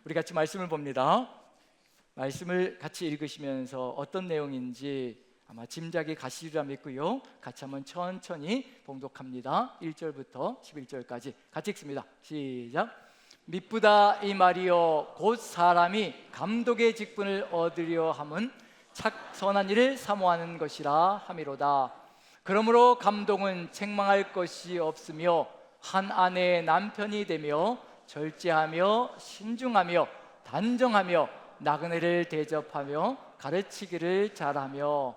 우리 같이 말씀을 봅니다. 말씀을 같이 읽으시면서 어떤 내용인지 아마 짐작이 가시리라 믿고요. 같이 한번 천천히 봉독합니다. 1절부터 11절까지 같이 읽습니다. 시작. 미쁘다 이 말이요 곧 사람이 감독의 직분을 얻으려 함은 선한 일을 사모하는 것이라 함이로다. 그러므로 감독은 책망할 것이 없으며 한 아내의 남편이 되며 절제하며 신중하며 단정하며 나그네를 대접하며 가르치기를 잘하며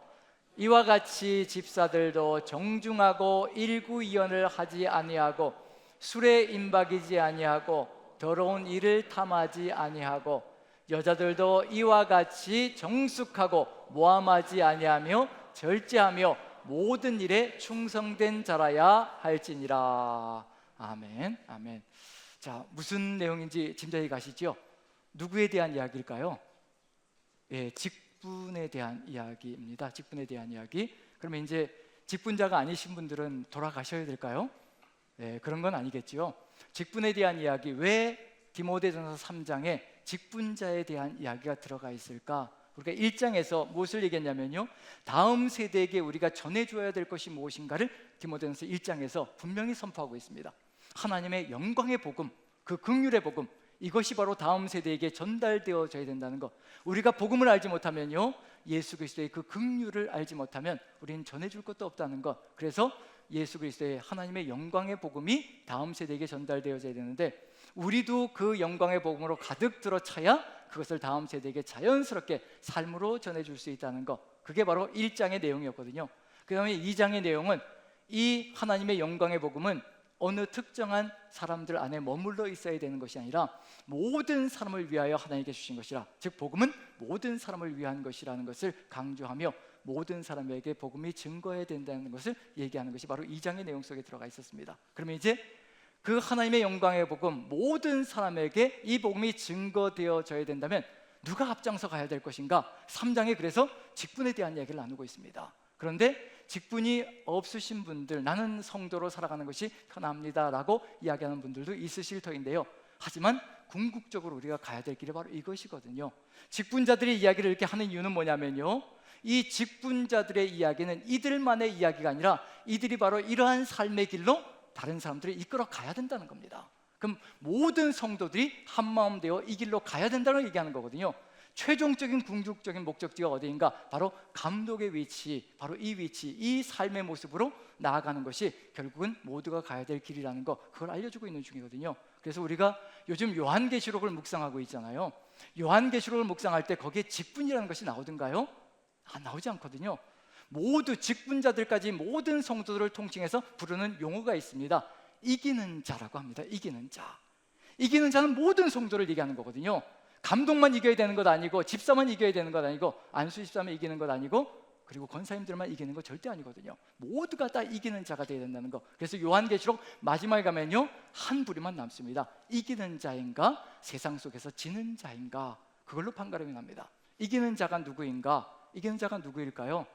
이와 같이 집사들도 정중하고 일구이연을 하지 아니하고 술에 임박이지 아니하고 더러운 일을 탐하지 아니하고 여자들도 이와 같이 정숙하고 모함하지 아니하며 절제하며 모든 일에 충성된 자라야 할지니라. 아멘. 아멘. 자, 무슨 내용인지 짐작이 가시죠? 누구에 대한 이야기일까요? 예, 직분에 대한 이야기입니다. 직분에 대한 이야기. 그러면 이제 직분자가 아니신 분들은 돌아가셔야 될까요? 예, 그런 건 아니겠지요. 직분에 대한 이야기, 왜 디모데전서 3장에 직분자에 대한 이야기가 들어가 있을까? 우리가 1장에서 무엇을 얘기했냐면요, 다음 세대에게 우리가 전해줘야 될 것이 무엇인가를 디모데전서 1장에서 분명히 선포하고 있습니다. 하나님의 영광의 복음, 그 긍휼의 복음, 이것이 바로 다음 세대에게 전달되어져야 된다는 것. 우리가 복음을 알지 못하면요, 예수 그리스도의 그 긍휼을 알지 못하면 우리는 전해줄 것도 없다는 것. 그래서 예수 그리스도의 하나님의 영광의 복음이 다음 세대에게 전달되어져야 되는데, 우리도 그 영광의 복음으로 가득 들어차야 그것을 다음 세대에게 자연스럽게 삶으로 전해줄 수 있다는 것. 그게 바로 1장의 내용이었거든요. 그 다음에 2장의 내용은 이 하나님의 영광의 복음은 어느 특정한 사람들 안에 머물러 있어야 되는 것이 아니라 모든 사람을 위하여 하나님께 주신 것이라, 즉 복음은 모든 사람을 위한 것이라는 것을 강조하며 모든 사람에게 복음이 증거해야 된다는 것을 얘기하는 것이 바로 2장의 내용 속에 들어가 있었습니다. 그러면 이제 그 하나님의 영광의 복음, 모든 사람에게 이 복음이 증거되어져야 된다면 누가 앞장서 가야 될 것인가? 3장에 그래서 직분에 대한 이야기를 나누고 있습니다. 그런데 직분이 없으신 분들, 나는 성도로 살아가는 것이 편합니다 라고 이야기하는 분들도 있으실 터인데요, 하지만 궁극적으로 우리가 가야 될 길이 바로 이것이거든요. 직분자들의 이야기를 이렇게 하는 이유는 뭐냐면요, 이 직분자들의 이야기는 이들만의 이야기가 아니라 이들이 바로 이러한 삶의 길로 다른 사람들을 이끌어 가야 된다는 겁니다. 그럼 모든 성도들이 한마음 되어 이 길로 가야 된다고 얘기하는 거거든요. 최종적인 궁극적인 목적지가 어디인가? 바로 감독의 위치, 바로 이 위치, 이 삶의 모습으로 나아가는 것이 결국은 모두가 가야 될 길이라는 거, 그걸 알려주고 있는 중이거든요. 그래서 우리가 요즘 요한계시록을 묵상하고 있잖아요. 요한계시록을 묵상할 때 거기에 직분이라는 것이 나오던가요? 나오지 않거든요. 모두 직분자들까지 모든 성도들을 통칭해서 부르는 용어가 있습니다. 이기는 자라고 합니다. 이기는 자. 이기는 자는 모든 성도를 얘기하는 거거든요. 감독만 이겨야 되는 것 아니고, 집사만 이겨야 되는 것 아니고, 안수 집사만 이기는 것 아니고, 그리고 권사님들만 이기는 거 절대 아니거든요. 모두가 다 이기는 자가 되어야 된다는 거. 그래서 요한계시록 마지막에 가면요, 한 부류만 남습니다. 이기는 자인가, 세상 속에서 지는 자인가, 그걸로 판가름이 납니다. 이기는 자가 누구인가? 이기는 자가 누구일까요?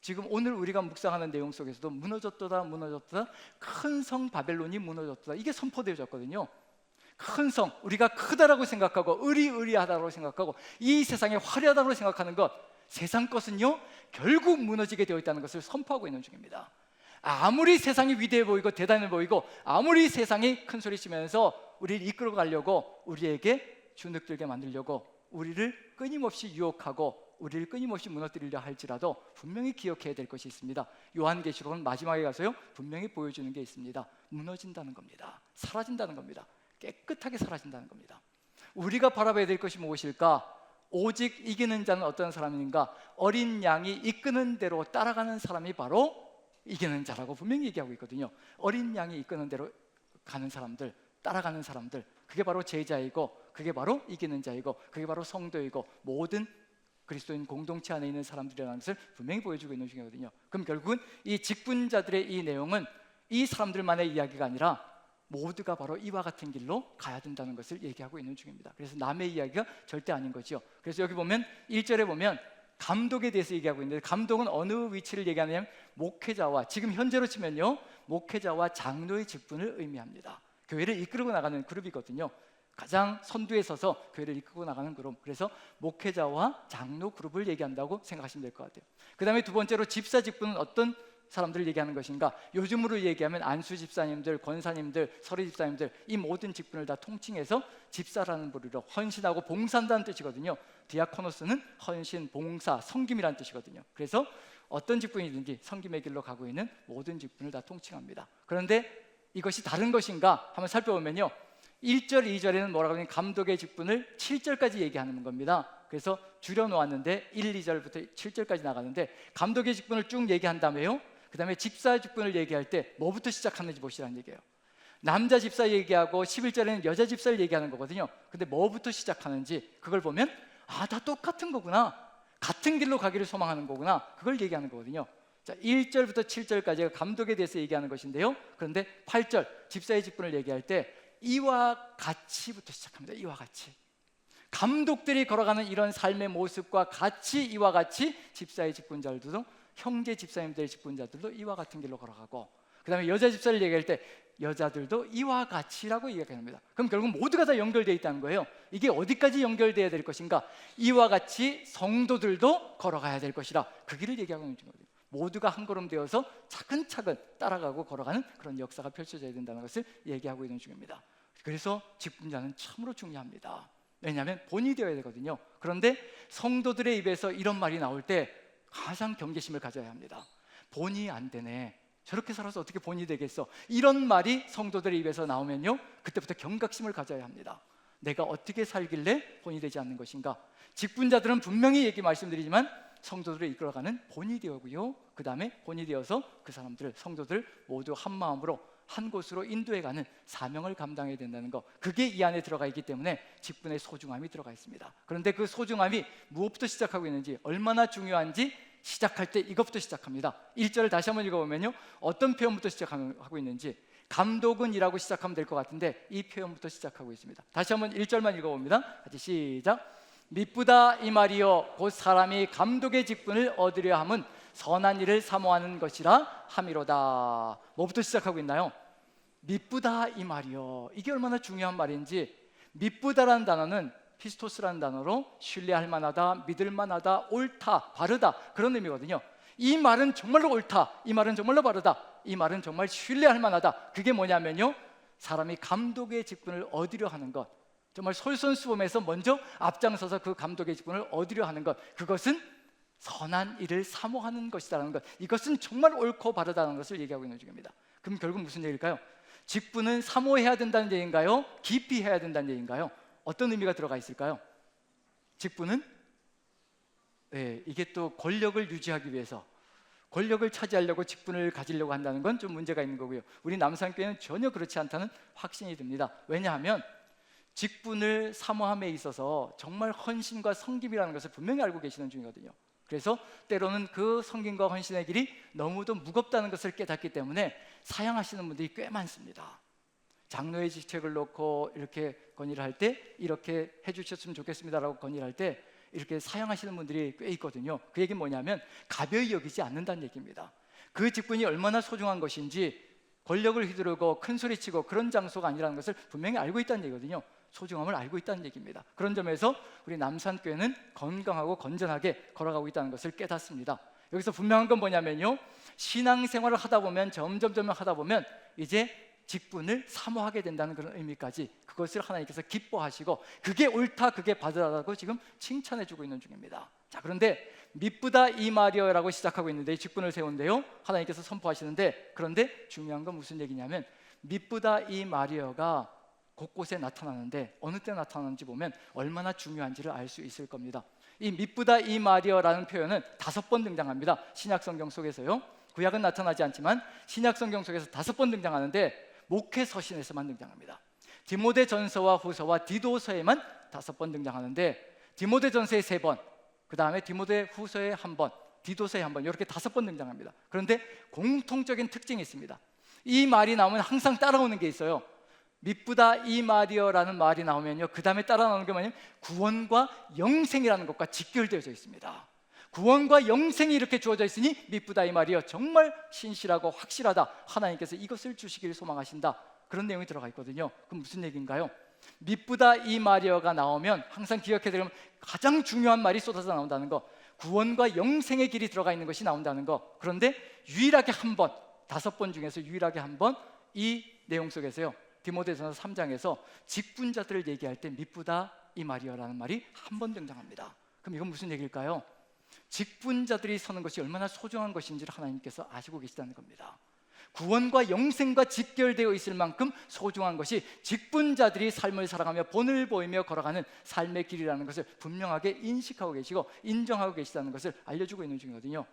지금 오늘 우리가 묵상하는 내용 속에서도 무너졌도다 무너졌도다, 큰 성 바벨론이 무너졌도다, 이게 선포되어졌거든요. 큰 성, 우리가 크다라고 생각하고 의리의리하다고 생각하고 이 세상에 화려하다고 생각하는 것, 세상 것은요 결국 무너지게 되어 있다는 것을 선포하고 있는 중입니다. 아무리 세상이 위대해 보이고 대단해 보이고, 아무리 세상이 큰 소리 치면서 우리를 이끌어 가려고, 우리에게 주눅들게 만들려고 우리를 끊임없이 유혹하고 우리를 끊임없이 무너뜨리려 할지라도 분명히 기억해야 될 것이 있습니다. 요한계시록은 마지막에 가서요 분명히 보여주는 게 있습니다. 무너진다는 겁니다. 사라진다는 겁니다. 깨끗하게 사라진다는 겁니다. 우리가 바라봐야 될 것이 무엇일까? 오직 이기는 자는 어떤 사람인가? 어린 양이 이끄는 대로 따라가는 사람이 바로 이기는 자라고 분명히 얘기하고 있거든요. 어린 양이 이끄는 대로 가는 사람들, 따라가는 사람들, 그게 바로 제자이고, 그게 바로 이기는 자이고, 그게 바로 성도이고, 모든 그리스도인 공동체 안에 있는 사람들이라는 것을 분명히 보여주고 있는 중이거든요. 그럼 결국은 이 직분자들의 이 내용은 이 사람들만의 이야기가 아니라 모두가 바로 이와 같은 길로 가야 된다는 것을 얘기하고 있는 중입니다. 그래서 남의 이야기가 절대 아닌 거죠. 그래서 여기 보면 1절에 보면 감독에 대해서 얘기하고 있는데, 감독은 어느 위치를 얘기하냐면 목회자와, 지금 현재로 치면요 목회자와 장로의 직분을 의미합니다. 교회를 이끌고 나가는 그룹이거든요. 가장 선두에 서서 교회를 이끌고 나가는 그룹, 그래서 목회자와 장로 그룹을 얘기한다고 생각하시면 될 것 같아요. 그 다음에 두 번째로 집사 직분은 어떤 사람들을 얘기하는 것인가? 요즘으로 얘기하면 안수 집사님들, 권사님들, 서리 집사님들, 이 모든 직분을 다 통칭해서 집사라는 부류로 헌신하고 봉사한다는 뜻이거든요. 디아코노스는 헌신, 봉사, 섬김이라는 뜻이거든요. 그래서 어떤 직분이든지 섬김의 길로 가고 있는 모든 직분을 다 통칭합니다. 그런데 이것이 다른 것인가 한번 살펴보면요, 1절, 2절에는 뭐라고 하냐면 감독의 직분을 7절까지 얘기하는 겁니다. 그래서 줄여놓았는데 1, 2절부터 7절까지 나가는데, 감독의 직분을 쭉 얘기한 다음에요, 그 다음에 집사 직분을 얘기할 때 뭐부터 시작하는지 보시라는 얘기예요. 남자 집사 얘기하고 11절에는 여자 집사를 얘기하는 거거든요. 근데 뭐부터 시작하는지 그걸 보면 다 똑같은 거구나, 같은 길로 가기를 소망하는 거구나, 그걸 얘기하는 거거든요. 자, 1절부터 7절까지가 감독에 대해서 얘기하는 것인데요, 그런데 8절 집사의 직분을 얘기할 때 이와 같이부터 시작합니다. 이와 같이. 감독들이 걸어가는 이런 삶의 모습과 같이, 이와 같이 집사의 직분자들도, 형제 집사님들의 직분자들도 이와 같은 길로 걸어가고, 그 다음에 여자 집사를 얘기할 때 여자들도 이와 같이라고 이야기합니다. 그럼 결국 모두가 다 연결되어 있다는 거예요. 이게 어디까지 연결되어야 될 것인가? 이와 같이 성도들도 걸어가야 될 것이라, 그 길을 얘기하고 있는 거거든요. 모두가 한 걸음 되어서 차근차근 따라가고 걸어가는 그런 역사가 펼쳐져야 된다는 것을 얘기하고 있는 중입니다. 그래서 직분자는 참으로 중요합니다. 왜냐하면 본이 되어야 되거든요. 그런데 성도들의 입에서 이런 말이 나올 때 가장 경계심을 가져야 합니다. 본이 안 되네, 저렇게 살아서 어떻게 본이 되겠어, 이런 말이 성도들의 입에서 나오면요, 그때부터 경각심을 가져야 합니다. 내가 어떻게 살길래 본이 되지 않는 것인가? 직분자들은 분명히 말씀드리지만 성도들을 이끌어가는 본이 되고요, 그 다음에 본이 되어서 그 사람들, 성도들 모두 한 마음으로 한 곳으로 인도해가는 사명을 감당해야 된다는 것, 그게 이 안에 들어가 있기 때문에 직분의 소중함이 들어가 있습니다. 그런데 그 소중함이 무엇부터 시작하고 있는지, 얼마나 중요한지 시작할 때 이것부터 시작합니다. 1절을 다시 한번 읽어보면요, 어떤 표현부터 시작하고 있는지, 감독은 이라고 시작하면 될 것 같은데 이 표현부터 시작하고 있습니다. 다시 한번 1절만 읽어봅니다. 같이 시작. 미쁘다 이 말이요 곧 사람이 감독의 직분을 얻으려 함은 선한 일을 사모하는 것이라 함이로다. 뭐부터 시작하고 있나요? 미쁘다 이 말이요. 이게 얼마나 중요한 말인지, 미쁘다라는 단어는 피스토스라는 단어로 신뢰할 만하다, 믿을 만하다, 옳다, 바르다, 그런 의미거든요. 이 말은 정말로 옳다, 이 말은 정말로 바르다, 이 말은 정말 신뢰할 만하다. 그게 뭐냐면요, 사람이 감독의 직분을 얻으려 하는 것, 정말 솔선수범해서 먼저 앞장서서 그 감독의 직분을 얻으려 하는 것, 그것은 선한 일을 사모하는 것이라는 것, 이것은 정말 옳고 바르다는 것을 얘기하고 있는 중입니다. 그럼 결국 무슨 얘기일까요? 직분은 사모해야 된다는 얘기인가요? 깊이 해야 된다는 얘기인가요? 어떤 의미가 들어가 있을까요? 직분은 이게 또 권력을 유지하기 위해서, 권력을 차지하려고 직분을 가지려고 한다는 건 좀 문제가 있는 거고요. 우리 남산교회는 전혀 그렇지 않다는 확신이 듭니다. 왜냐하면 직분을 사모함에 있어서 정말 헌신과 섬김이라는 것을 분명히 알고 계시는 중이거든요. 그래서 때로는 그 섬김과 헌신의 길이 너무도 무겁다는 것을 깨닫기 때문에 사양하시는 분들이 꽤 많습니다. 장로의 직책을 놓고 이렇게 건의를 할 때 이렇게 해주셨으면 좋겠습니다라고 건의를 할 때 이렇게 사양하시는 분들이 꽤 있거든요. 그 얘기는 뭐냐면 가벼이 여기지 않는다는 얘기입니다. 그 직분이 얼마나 소중한 것인지, 권력을 휘두르고 큰 소리치고 그런 장소가 아니라는 것을 분명히 알고 있다는 얘기거든요. 소중함을 알고 있다는 얘기입니다. 그런 점에서 우리 남산교회는 건강하고 건전하게 걸어가고 있다는 것을 깨닫습니다. 여기서 분명한 건 뭐냐면요, 신앙생활을 하다 보면 점점 하다 보면 이제 직분을 사모하게 된다는 그런 의미까지, 그것을 하나님께서 기뻐하시고 그게 옳다, 그게 바르다고 지금 칭찬해주고 있는 중입니다. 자, 그런데 미쁘다 이 말이여라고 시작하고 있는데, 직분을 세운데요, 하나님께서 선포하시는데, 그런데 중요한 건 무슨 얘기냐면 미쁘다 이 말이여가 곳곳에 나타나는데 어느 때 나타나는지 보면 얼마나 중요한지를 알 수 있을 겁니다. 이 미쁘다 이 말이여라는 표현은 5번 등장합니다. 신약성경 속에서요. 구약은 나타나지 않지만 신약성경 속에서 5번 등장하는데 목회 서신에서만 등장합니다. 디모데전서와 후서와 디도서에만 5번 등장하는데, 디모데전서에 3번, 그 다음에 디모데후서에 1번, 디도서에 1번, 이렇게 5번 등장합니다. 그런데 공통적인 특징이 있습니다. 이 말이 나오면 항상 따라오는 게 있어요. 미쁘다 이 말이여라는 말이 나오면요, 그 다음에 따라 나오는 게 뭐냐면 구원과 영생이라는 것과 직결되어져 있습니다. 구원과 영생이 이렇게 주어져 있으니 미쁘다 이 말이여, 정말 신실하고 확실하다, 하나님께서 이것을 주시기를 소망하신다, 그런 내용이 들어가 있거든요. 그럼 무슨 얘기인가요? 미쁘다 이 마리아가 나오면 항상 기억해야 되면 가장 중요한 말이 쏟아져 나온다는 거, 구원과 영생의 길이 들어가 있는 것이 나온다는 거. 그런데 유일하게 한 번, 5번 중에서 유일하게 한 번 이 내용 속에서요, 디모데전서 3장에서 직분자들을 얘기할 때 미쁘다 이 마리아라는 말이 한 번 등장합니다. 그럼 이건 무슨 얘기일까요? 직분자들이 서는 것이 얼마나 소중한 것인지를 하나님께서 아시고 계시다는 겁니다. 구원과 영생과 직결되어 있을 만큼 소중한 것이 직분자들이 삶을 살아가며 본을 보이며 걸어가는 삶의 길이라는 것을 분명하게 인식하고 계시고 인정하고 계시다는 것을 알려주고 있는 중이거든요.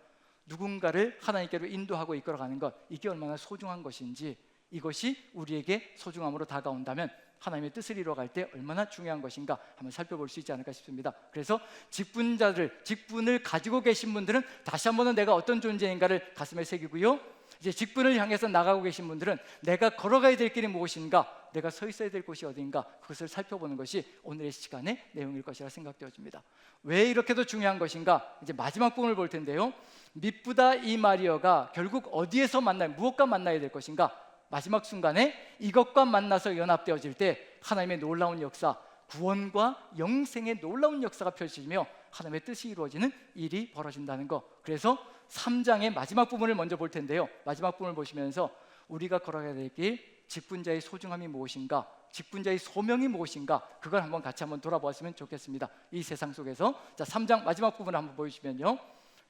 누군가를 하나님께로 인도하고 이끌어가는 것, 이게 얼마나 소중한 것인지, 이것이 우리에게 소중함으로 다가온다면 하나님의 뜻을 이루어갈 때 얼마나 중요한 것인가 한번 살펴볼 수 있지 않을까 싶습니다. 그래서 직분을 가지고 계신 분들은 다시 한번은 내가 어떤 존재인가를 가슴에 새기고요, 이제 직분을 향해서 나가고 계신 분들은 내가 걸어가야 될 길이 무엇인가, 내가 서 있어야 될 곳이 어딘가, 그것을 살펴보는 것이 오늘의 시간의 내용일 것이라 생각되어집니다. 왜 이렇게도 중요한 것인가, 이제 마지막 부분을 볼 텐데요, 미쁘다 이 마리아가 결국 어디에서 무엇과 만나야 될 것인가, 마지막 순간에 이것과 만나서 연합되어질 때 하나님의 놀라운 역사, 구원과 영생의 놀라운 역사가 펼쳐지며 하나님의 뜻이 이루어지는 일이 벌어진다는 거. 그래서 3장의 마지막 부분을 먼저 볼 텐데요, 마지막 부분을 보시면서 우리가 걸어가야 될 길, 직분자의 소중함이 무엇인가, 직분자의 소명이 무엇인가, 그걸 한번 같이 한번 돌아보았으면 좋겠습니다. 이 세상 속에서. 자, 3장 마지막 부분을 한번 보여주시면요,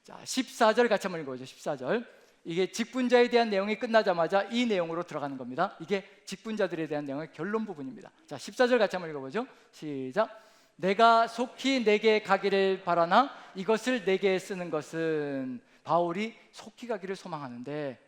자, 14절 같이 한번 읽어보죠. 14절. 이게 직분자에 대한 내용이 끝나자마자 이 내용으로 들어가는 겁니다. 이게 직분자들에 대한 내용의 결론 부분입니다. 자, 14절 같이 한번 읽어보죠. 시작. 내가 속히 내게 가기를 바라나 이것을 내게 쓰는 것은, 바울이 속히 가기를 소망하는데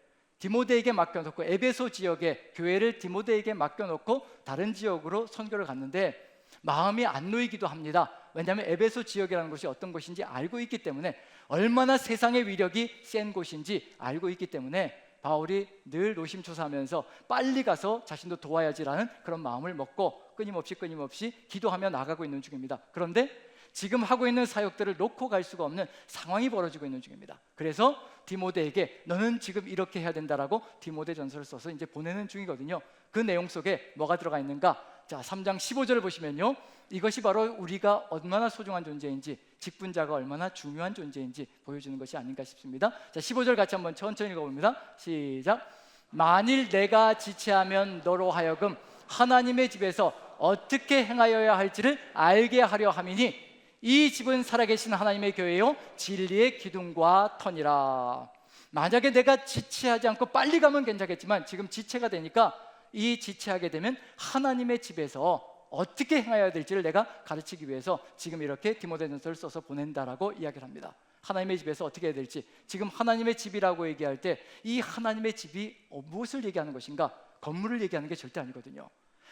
디모데에게 맡겨놓고, 에베소 지역에 교회를 디모데에게 맡겨놓고 다른 지역으로 선교를 갔는데 마음이 안 놓이기도 합니다. 왜냐하면 에베소 지역이라는 곳이 어떤 곳인지 알고 있기 때문에, 얼마나 세상의 위력이 센 곳인지 알고 있기 때문에 바울이 늘 노심초사하면서 빨리 가서 자신도 도와야지라는 그런 마음을 먹고 끊임없이 기도하며 나가고 있는 중입니다. 그런데 지금 하고 있는 사역들을 놓고 갈 수가 없는 상황이 벌어지고 있는 중입니다. 그래서 디모데에게 너는 지금 이렇게 해야 된다라고 디모데전서를 써서 이제 보내는 중이거든요. 그 내용 속에 뭐가 들어가 있는가? 자, 3장 15절을 보시면요, 이것이 바로 우리가 얼마나 소중한 존재인지, 직분자가 얼마나 중요한 존재인지 보여주는 것이 아닌가 싶습니다. 자, 15절 같이 한번 천천히 읽어봅니다. 시작. 만일 내가 지체하면 너로 하여금 하나님의 집에서 어떻게 행하여야 할지를 알게 하려 함이니 이 집은 살아계신 하나님의 교회요 진리의 기둥과 터니라. 만약에 내가 지체하지 않고 빨리 가면 괜찮겠지만 지금 지체가 되니까, 이 지체하게 되면 하나님의 집에서 어떻게 행해야 될지를 내가 가르치기 위해서 지금 이렇게 디모데전서를 써서 보낸다라고 이야기를 합니다. 하나님의 집에서 어떻게 해야 될지. 지금 하나님의 집이라고 얘기할 때 이 하나님의 집이 무엇을 얘기하는 것인가? 건물을 얘기하는 게 절대 아니거든요.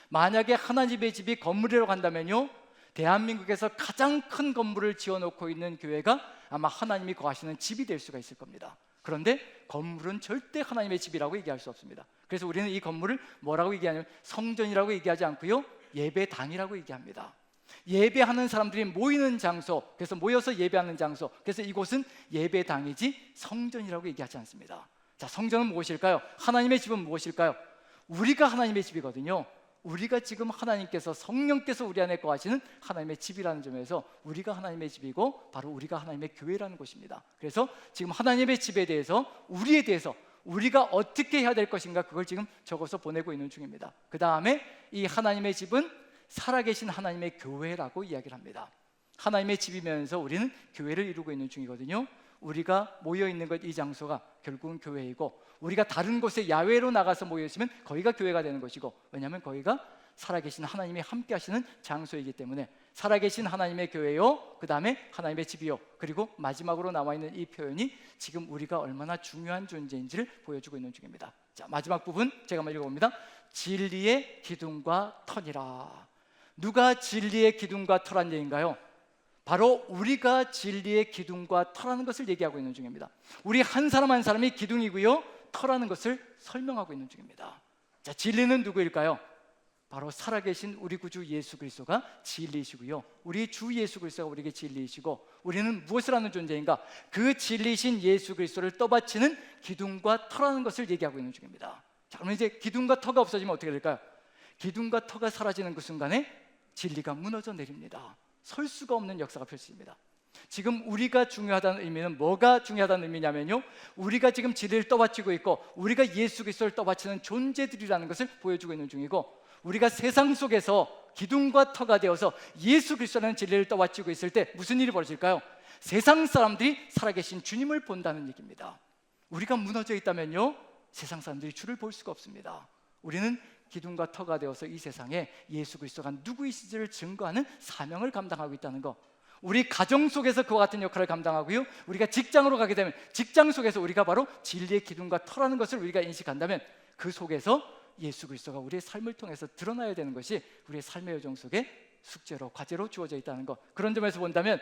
만약에 하나님의 집이 건물이라고 한다면요, 대한민국에서 가장 큰 건물을 지어놓고 있는 교회가 아마 하나님이 거하시는 집이 될 수가 있을 겁니다. 그런데 건물은 절대 하나님의 집이라고 얘기할 수 없습니다. 그래서 우리는 이 건물을 뭐라고 얘기하냐면 성전이라고 얘기하지 않고요, 예배당이라고 얘기합니다. 예배하는 사람들이 모이는 장소, 그래서 모여서 예배하는 장소, 그래서 이곳은 예배당이지 성전이라고 얘기하지 않습니다. 자, 성전은 무엇일까요? 하나님의 집은 무엇일까요? 우리가 하나님의 집이거든요. 우리가 지금 하나님께서, 성령께서 우리 안에 거하시는 하나님의 집이라는 점에서 우리가 하나님의 집이고 바로 우리가 하나님의 교회라는 곳입니다. 그래서 지금 하나님의 집에 대해서, 우리에 대해서 우리가 어떻게 해야 될 것인가, 그걸 지금 적어서 보내고 있는 중입니다. 그 다음에 이 하나님의 집은 살아계신 하나님의 교회라고 이야기를 합니다. 하나님의 집이면서 우리는 교회를 이루고 있는 중이거든요. 우리가 모여있는 것, 이 장소가 결국은 교회이고, 우리가 다른 곳에 야외로 나가서 모여있으면 거기가 교회가 되는 것이고, 왜냐하면 거기가 살아계신 하나님이 함께 하시는 장소이기 때문에 살아계신 하나님의 교회요, 그 다음에 하나님의 집이요, 그리고 마지막으로 나와 있는 이 표현이 지금 우리가 얼마나 중요한 존재인지를 보여주고 있는 중입니다. 자, 마지막 부분 제가 한번 읽어봅니다. 진리의 기둥과 터니라. 누가 진리의 기둥과 터란 얘기인가요? 바로 우리가 진리의 기둥과 터라는 것을 얘기하고 있는 중입니다. 우리 한 사람 한 사람이 기둥이고요, 터라는 것을 설명하고 있는 중입니다. 자, 진리는 누구일까요? 바로 살아계신 우리 구주 예수 그리스도가 진리이시고요, 우리 주 예수 그리스도가 우리에게 진리이시고, 우리는 무엇을 하는 존재인가? 그 진리이신 예수 그리스도를 떠받치는 기둥과 터라는 것을 얘기하고 있는 중입니다. 자, 그러면 이제 기둥과 터가 없어지면 어떻게 될까요? 기둥과 터가 사라지는 그 순간에 진리가 무너져 내립니다. 설 수가 없는 역사가 펼쳐집니다. 지금 우리가 중요하다는 의미는 뭐가 중요하다는 의미냐면요, 우리가 지금 진리를 떠받치고 있고 우리가 예수 그리스도를 떠받치는 존재들이라는 것을 보여주고 있는 중이고, 우리가 세상 속에서 기둥과 터가 되어서 예수 그리스도라는 진리를 떠받치고 있을 때 무슨 일이 벌어질까요? 세상 사람들이 살아계신 주님을 본다는 얘기입니다. 우리가 무너져 있다면요, 세상 사람들이 주를 볼 수가 없습니다. 우리는 기둥과 터가 되어서 이 세상에 예수 그리스도가 누구이신지를 증거하는 사명을 감당하고 있다는 거, 우리 가정 속에서 그와 같은 역할을 감당하고요, 우리가 직장으로 가게 되면 직장 속에서 우리가 바로 진리의 기둥과 터라는 것을 우리가 인식한다면 그 속에서 예수 그리스도가 우리의 삶을 통해서 드러나야 되는 것이 우리의 삶의 여정 속에 숙제로, 과제로 주어져 있다는 것. 그런 점에서 본다면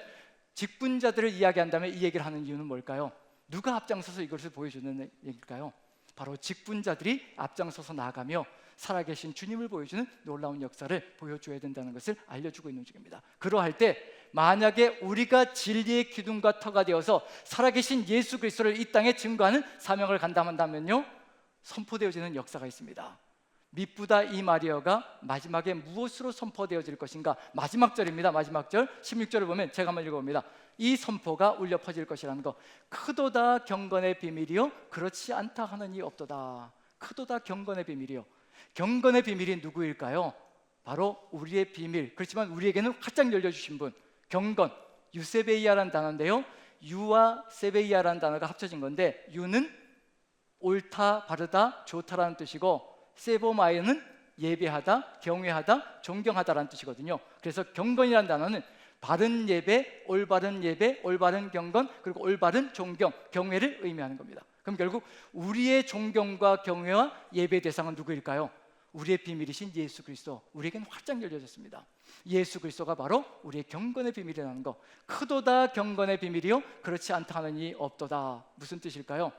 직분자들을 이야기한다면 이 얘기를 하는 이유는 뭘까요? 누가 앞장서서 이것을 보여주는 얘기일까요? 바로 직분자들이 앞장서서 나아가며 살아계신 주님을 보여주는 놀라운 역사를 보여줘야 된다는 것을 알려주고 있는 중입니다. 그러할 때 만약에 우리가 진리의 기둥과 터가 되어서 살아계신 예수 그리스도를 이 땅에 증거하는 사명을 감당한다면요, 선포되어지는 역사가 있습니다. 미쁘다 이 마리아가 마지막에 무엇으로 선포되어질 것인가? 마지막 절입니다. 마지막 절 16절을 보면 제가 한번 읽어봅니다. 이 선포가 울려 퍼질 것이라는 거. 크도다 경건의 비밀이요 그렇지 않다 하는 이 없도다. 크도다 경건의 비밀이요. 경건의 비밀이 누구일까요? 바로 우리의 비밀, 그렇지만 우리에게는 활짝 열려주신 분, 경건, 유세베이아라는 단어인데요, 유와 세베이아라는 단어가 합쳐진 건데, 유는 옳다, 바르다, 좋다라는 뜻이고, 세보마이는 예배하다, 경외하다, 존경하다라는 뜻이거든요. 그래서 경건이라는 단어는 바른 예배, 올바른 경건, 그리고 올바른 존경, 경외를 의미하는 겁니다. 그럼 결국 우리의 존경과 경외와 예배 대상은 누구일까요? 우리의 비밀이신 예수 그리스도, 우리에게는 활짝 열려졌습니다. 예수 그리스도가 바로 우리의 경건의 비밀이라는 거. 크도다 경건의 비밀이요 그렇지 않다 하는 이 없도다. 무슨 뜻일까요?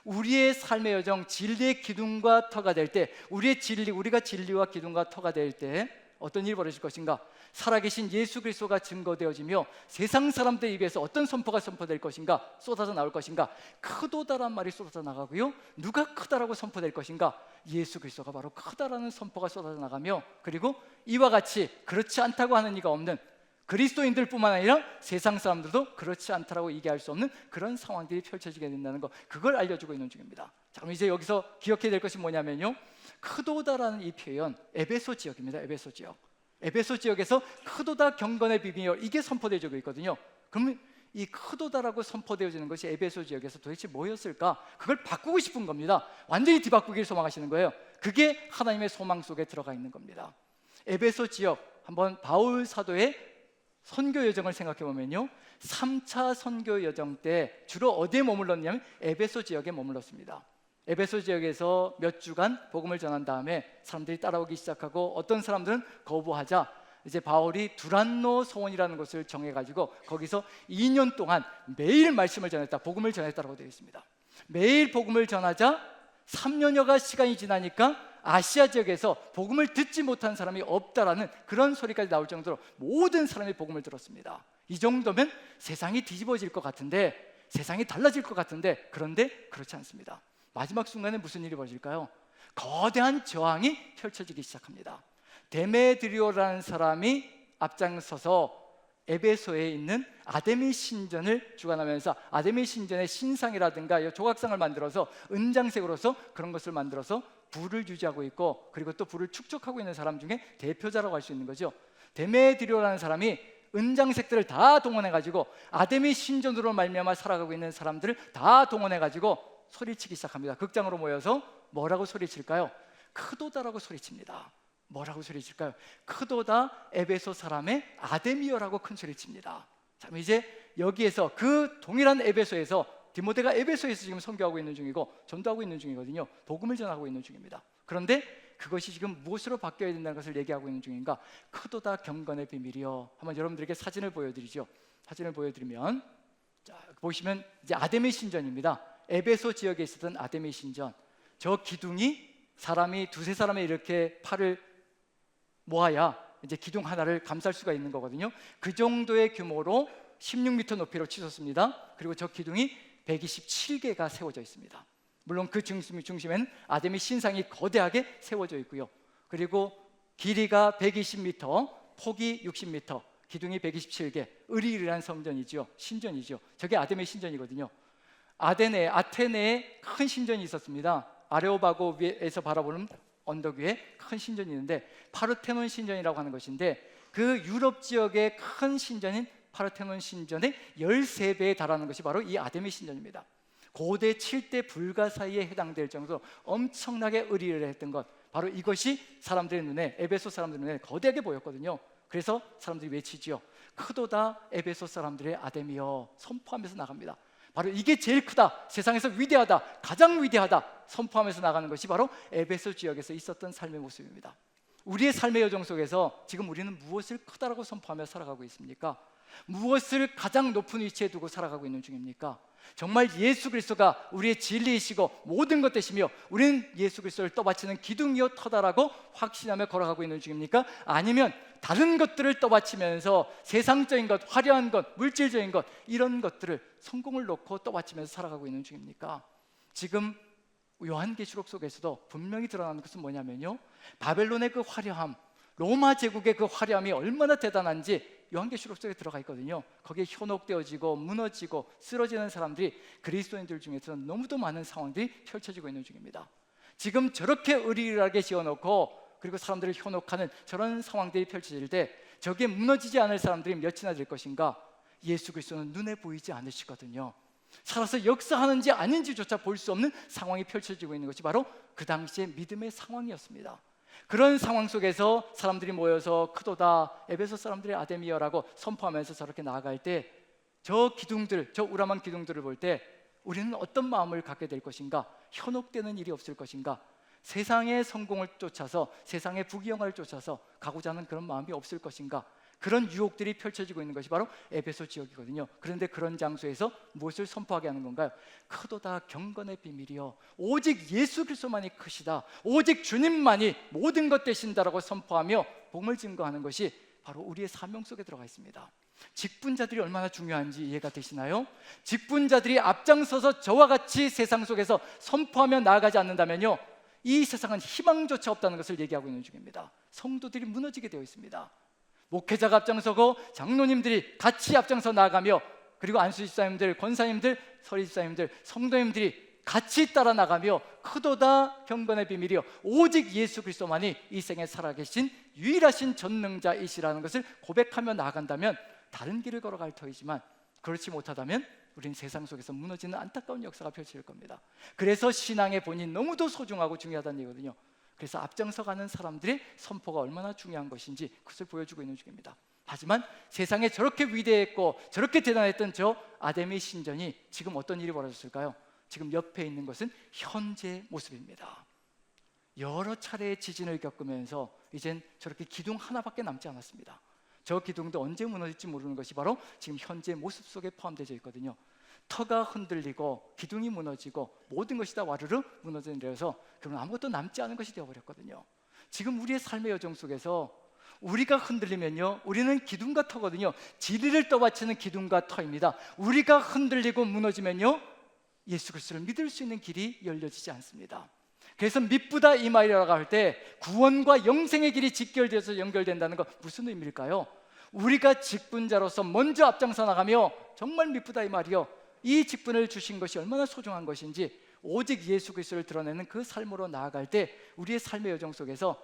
우리의 삶의 여정, 진리의 기둥과 터가 될 때, 우리가 진리와 기둥과 터가 될 때 어떤 일이 벌어질 것인가? 살아계신 예수 그리스도가 증거되어지며 세상 사람들 입에서 어떤 선포가 선포될 것인가? 쏟아져 나올 것인가? 크도다란 말이 쏟아져 나가고요, 누가 크다라고 선포될 것인가? 예수 그리스도가 바로 크다라는 선포가 쏟아져 나가며, 그리고 이와 같이 그렇지 않다고 하는 이가 없는 그리스도인들뿐만 아니라 세상 사람들도 그렇지 않다라고 얘기할 수 없는 그런 상황들이 펼쳐지게 된다는 것, 그걸 알려주고 있는 중입니다. 자, 그럼 이제 여기서 기억해야 될 것이 뭐냐면요, 크도다라는 이 표현, 에베소 지역입니다. 에베소 지역. 에베소 지역에서 크도다 경건의 비밀, 이게 선포되어지고 있거든요. 그러면 이 크도다라고 선포되어지는 것이 에베소 지역에서 도대체 뭐였을까? 그걸 바꾸고 싶은 겁니다. 완전히 뒤바꾸기를 소망하시는 거예요. 그게 하나님의 소망 속에 들어가 있는 겁니다. 에베소 지역, 한번 바울 사도의 선교 여정을 생각해 보면요, 3차 선교 여정 때 주로 어디에 머물렀냐면 에베소 지역에 머물렀습니다. 에베소 지역에서 몇 주간 복음을 전한 다음에 사람들이 따라오기 시작하고, 어떤 사람들은 거부하자 이제 바울이 두란노 소원이라는 곳을 정해가지고 거기서 2년 동안 매일 말씀을 전했다, 복음을 전했다고 되어 있습니다. 매일 복음을 전하자 3년여가 시간이 지나니까 아시아 지역에서 복음을 듣지 못한 사람이 없다라는 그런 소리까지 나올 정도로 모든 사람이 복음을 들었습니다. 이 정도면 세상이 뒤집어질 것 같은데, 세상이 달라질 것 같은데, 그런데 그렇지 않습니다. 마지막 순간에 무슨 일이 벌어질까요? 거대한 저항이 펼쳐지기 시작합니다. 데메드리오라는 사람이 앞장서서 에베소에 있는 아데미 신전을 주관하면서 아데미 신전의 신상이라든가 조각상을 만들어서 은장색으로서 그런 것을 만들어서 부를 유지하고 있고, 그리고 또 부를 축적하고 있는 사람 중에 대표자라고 할 수 있는 거죠. 데메드리오라는 사람이 은장색들을 다 동원해가지고 아데미 신전으로 말미암아 살아가고 있는 사람들을 다 동원해가지고 소리치기 시작합니다. 극장으로 모여서 뭐라고 소리칠까요? 크도다라고 소리칩니다. 뭐라고 소리칠까요? 크도다 에베소 사람의 아데미어라고 큰 소리칩니다. 자, 이제 여기에서 그 동일한 에베소에서 디모데가 에베소에서 지금 선교하고 있는 중이고 전도하고 있는 중이거든요. 복음을 전하고 있는 중입니다. 그런데 그것이 지금 무엇으로 바뀌어야 된다는 것을 얘기하고 있는 중인가? 크도다 경건의 비밀이요. 한번 여러분들에게 사진을 보여드리죠. 사진을 보여드리면, 자, 보시면 이제 아데미 신전입니다. 에베소 지역에 있었던 아데미 신전. 저 기둥이 사람이 두세 사람이 이렇게 팔을 모아야 이제 기둥 하나를 감쌀 수가 있는 거거든요. 그 정도의 규모로 16m 높이로 치솟습니다. 그리고 저 기둥이 127개가 세워져 있습니다. 물론 그 중심에는 아데미 신상이 거대하게 세워져 있고요. 그리고 길이가 120m, 폭이 60m, 기둥이 127개, 으리으리한 성전이죠. 신전이죠. 저게 아덴의 신전이거든요. 아테네에 큰 신전이 있었습니다. 아레오바고에서 바라보는 언덕 위에 큰 신전이 있는데 파르테논 신전이라고 하는 것인데, 그 유럽 지역의 큰 신전인 파르테논 신전의 13배에 달하는 것이 바로 이 아데미 신전입니다. 고대 7대 불가 사이에 해당될 정도로 엄청나게 으리으리했던 것, 바로 이것이 사람들의 눈에, 에베소 사람들의 눈에 거대하게 보였거든요. 그래서 사람들이 외치지요. 크도다 에베소 사람들의 아데미여, 선포하면서 나갑니다. 바로 이게 제일 크다, 세상에서 위대하다, 가장 위대하다 선포하면서 나가는 것이 바로 에베소 지역에서 있었던 삶의 모습입니다. 우리의 삶의 여정 속에서 지금 우리는 무엇을 크다라고 선포하며 살아가고 있습니까? 무엇을 가장 높은 위치에 두고 살아가고 있는 중입니까? 정말 예수 그리스도가 우리의 진리이시고 모든 것 되시며 우리는 예수 그리스도를 떠받치는 기둥이요 터다라고 확신하며 걸어가고 있는 중입니까? 아니면 다른 것들을 떠받치면서 세상적인 것, 화려한 것, 물질적인 것, 이런 것들을 성공을 놓고 떠받치면서 살아가고 있는 중입니까? 지금 요한계시록 속에서도 분명히 드러나는 것은 뭐냐면요, 바벨론의 그 화려함, 로마 제국의 그 화려함이 얼마나 대단한지 요한계시록 속에 들어가 있거든요. 거기에 현혹되어지고 무너지고 쓰러지는 사람들이 그리스도인들 중에서는 너무도 많은 상황들이 펼쳐지고 있는 중입니다. 지금 저렇게 으리으리하게 지어놓고 그리고 사람들을 현혹하는 저런 상황들이 펼쳐질 때 저게 무너지지 않을 사람들이 몇이나 될 것인가? 예수 그리스도는 눈에 보이지 않으시거든요. 살아서 역사하는지 아닌지조차 볼 수 없는 상황이 펼쳐지고 있는 것이 바로 그 당시의 믿음의 상황이었습니다. 그런 상황 속에서 사람들이 모여서 크도다 에베소 사람들의 아데미여라고 선포하면서 저렇게 나아갈 때 저 기둥들, 저 우람한 기둥들을 볼 때 우리는 어떤 마음을 갖게 될 것인가? 현혹되는 일이 없을 것인가? 세상의 성공을 쫓아서, 세상의 부귀영화를 쫓아서 가고자 하는 그런 마음이 없을 것인가? 그런 유혹들이 펼쳐지고 있는 것이 바로 에베소 지역이거든요. 그런데 그런 장소에서 무엇을 선포하게 하는 건가요? 크도다 경건의 비밀이요, 오직 예수 그리스도만이 크시다, 오직 주님만이 모든 것 되신다라고 선포하며 복음을 증거하는 것이 바로 우리의 사명 속에 들어가 있습니다. 직분자들이 얼마나 중요한지 이해가 되시나요? 직분자들이 앞장서서 저와 같이 세상 속에서 선포하며 나아가지 않는다면요, 이 세상은 희망조차 없다는 것을 얘기하고 있는 중입니다. 성도들이 무너지게 되어 있습니다. 목회자가 앞장서고 장로님들이 같이 앞장서 나아가며, 그리고 안수집사님들, 권사님들, 서리집사님들, 성도님들이 같이 따라 나가며 크도다 경건의 비밀이요, 오직 예수 그리스도만이 이 생에 살아계신 유일하신 전능자이시라는 것을 고백하며 나아간다면 다른 길을 걸어갈 터이지만, 그렇지 못하다면 우리는 세상 속에서 무너지는 안타까운 역사가 펼쳐질 겁니다. 그래서 신앙의 본인 너무도 소중하고 중요하다는 얘기거든요. 그래서 앞장서 가는 사람들의 선포가 얼마나 중요한 것인지 그것을 보여주고 있는 중입니다. 하지만 세상에 저렇게 위대했고 저렇게 대단했던 저 아데미 신전이 지금 어떤 일이 벌어졌을까요? 지금 옆에 있는 것은 현재 모습입니다. 여러 차례의 지진을 겪으면서 이젠 저렇게 기둥 하나밖에 남지 않았습니다. 저 기둥도 언제 무너질지 모르는 것이 바로 지금 현재 모습 속에 포함되어 있거든요. 터가 흔들리고 기둥이 무너지고 모든 것이 다 와르르 무너져내려서 그러면 아무것도 남지 않은 것이 되어버렸거든요. 지금 우리의 삶의 여정 속에서 우리가 흔들리면요, 우리는 기둥과 터거든요. 진리를 떠받치는 기둥과 터입니다. 우리가 흔들리고 무너지면요, 예수 그리스도를 믿을 수 있는 길이 열려지지 않습니다. 그래서 미쁘다 이 말이라고 할 때 구원과 영생의 길이 직결되어서 연결된다는 것, 무슨 의미일까요? 우리가 직분자로서 먼저 앞장서 나가며 정말 미쁘다 이 말이요, 이 직분을 주신 것이 얼마나 소중한 것인지 오직 예수 그리스도를 드러내는 그 삶으로 나아갈 때 우리의 삶의 여정 속에서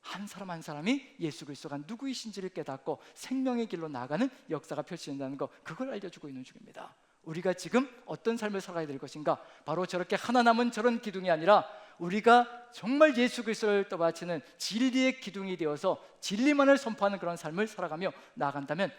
한 사람 한 사람이 예수 그리스도가 누구이신지를 깨닫고 생명의 길로 나아가는 역사가 펼쳐진다는 것, 그걸 알려주고 있는 중입니다. 우리가 지금 어떤 삶을 살아야 될 것인가? 바로 저렇게 하나 남은 저런 기둥이 아니라 우리가 정말 예수 그리스도를 떠받치는 진리의 기둥이 되어서 진리만을 선포하는 그런 삶을 살아가며 나아간다면